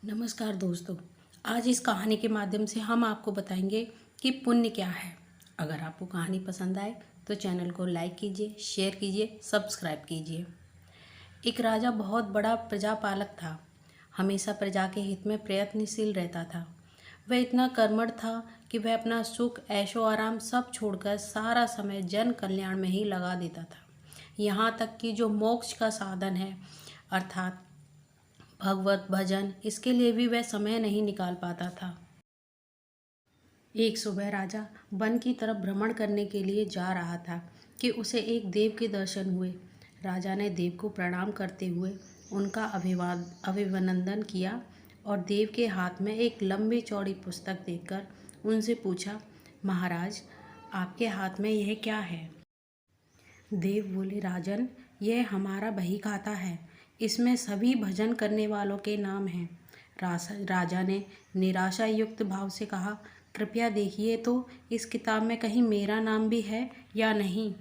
नमस्कार दोस्तों। आज इस कहानी के माध्यम से हम आपको बताएंगे कि पुण्य क्या है। अगर आपको कहानी पसंद आए तो चैनल को लाइक कीजिए, शेयर कीजिए, सब्सक्राइब कीजिए। एक राजा बहुत बड़ा प्रजापालक था। हमेशा प्रजा के हित में प्रयत्नशील रहता था। वह इतना कर्मठ था कि वह अपना सुख, ऐशो आराम सब छोड़कर सारा समय जन कल्याण में ही लगा देता था। यहाँ तक कि जो मोक्ष का साधन है अर्थात भगवत भजन, इसके लिए भी वह समय नहीं निकाल पाता था। एक सुबह राजा वन की तरफ भ्रमण करने के लिए जा रहा था कि उसे एक देव के दर्शन हुए। राजा ने देव को प्रणाम करते हुए उनका अभिनंदन किया और देव के हाथ में एक लंबी चौड़ी पुस्तक देखकर उनसे पूछा, महाराज, आपके हाथ में यह क्या है? देव बोले, राजन, यह हमारा बही खाता है। इसमें सभी भजन करने वालों के नाम हैं। राजा ने निराशा युक्त भाव से कहा, कृपया देखिए तो इस किताब में कहीं मेरा नाम भी है या नहीं।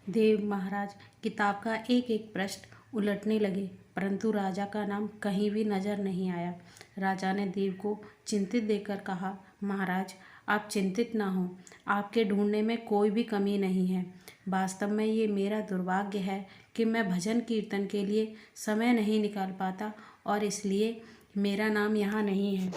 देव महाराज किताब का एक एक पृष्ठ उलटने लगे, परंतु राजा का नाम कहीं भी नजर नहीं आया। राजा ने देव को चिंतित देखकर कहा, महाराज, आप चिंतित ना हो, आपके ढूंढने में कोई भी कमी नहीं है। वास्तव में ये मेरा दुर्भाग्य है कि मैं भजन कीर्तन के लिए समय नहीं निकाल पाता और इसलिए मेरा नाम यहाँ नहीं है।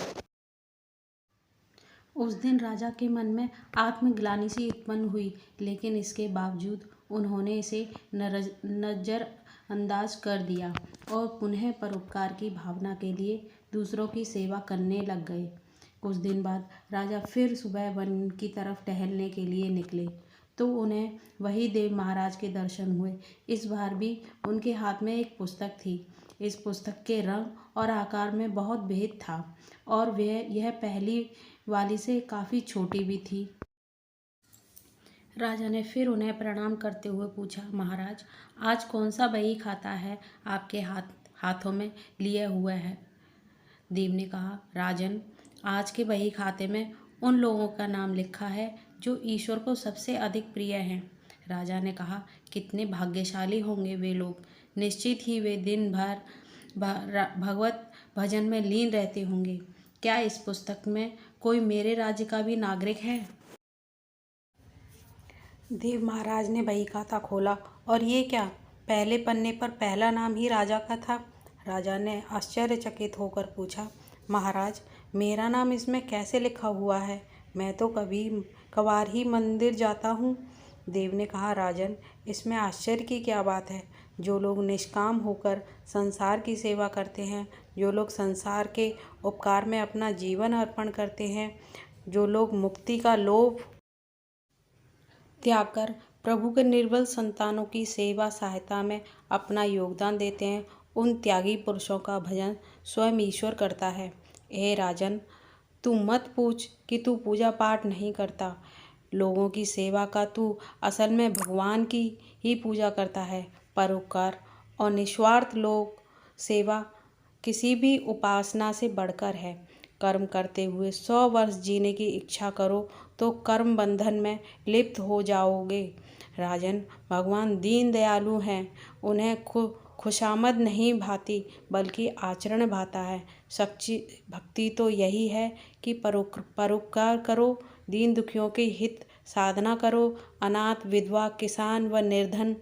उस दिन राजा के मन में आत्मग्लानि सी उत्पन्न हुई, लेकिन इसके बावजूद उन्होंने इसे नज़रअंदाज कर दिया और पुनः परोपकार की भावना के लिए दूसरों की सेवा करने लग गए। कुछ दिन बाद राजा फिर सुबह वन की तरफ टहलने के लिए निकले तो उन्हें वही देव महाराज के दर्शन हुए। इस बार भी उनके हाथ में एक पुस्तक थी। इस पुस्तक के रंग और आकार में बहुत भेद था और यह पहली वाली से काफ़ी छोटी भी थी। राजा ने फिर उन्हें प्रणाम करते हुए पूछा, महाराज, आज कौन सा बही खाता है आपके हाथों में लिए हुए है? देव ने कहा, राजन, आज के बही खाते में उन लोगों का नाम लिखा है जो ईश्वर को सबसे अधिक प्रिय हैं। राजा ने कहा, कितने भाग्यशाली होंगे वे लोग। निश्चित ही वे दिन भर भगवत भजन में लीन रहते होंगे। क्या इस पुस्तक में कोई मेरे राज्य का भी नागरिक है? देव महाराज ने बही खाता खोला और ये क्या, पहले पन्ने पर पहला नाम ही राजा का था। राजा ने आश्चर्यचकित होकर पूछा, महाराज, मेरा नाम इसमें कैसे लिखा हुआ है? मैं तो कभी कभार ही मंदिर जाता हूँ। देव ने कहा, राजन, इसमें आश्चर्य की क्या बात है? जो लोग निष्काम होकर संसार की सेवा करते हैं, जो लोग संसार के उपकार में अपना जीवन अर्पण करते हैं, जो लोग मुक्ति का लोभ त्याग कर प्रभु के निर्बल संतानों की सेवा सहायता में अपना योगदान देते हैं, उन त्यागी पुरुषों का भजन स्वयं ईश्वर करता है। हे राजन, तू मत पूछ कि तू पूजा पाठ नहीं करता। लोगों की सेवा का तू असल में भगवान की ही पूजा करता है। परोपकार और निस्वार्थ लोक सेवा किसी भी उपासना से बढ़कर है। कर्म करते हुए 100 वर्ष जीने की इच्छा करो तो कर्म बंधन में लिप्त हो जाओगे। राजन, भगवान दीन दयालु हैं। उन्हें खुशामद नहीं भाती बल्कि आचरण भाता है। सच्ची भक्ति तो यही है कि परोपकार करो, दीन दुखियों के हित साधना करो। अनाथ, विधवा, किसान व निर्धन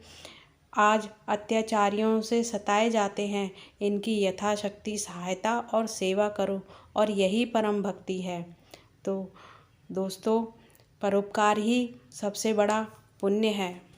आज अत्याचारियों से सताए जाते हैं, इनकी यथाशक्ति सहायता और सेवा करो और यही परम भक्ति है। तो दोस्तों, परोपकार ही सबसे बड़ा पुण्य है।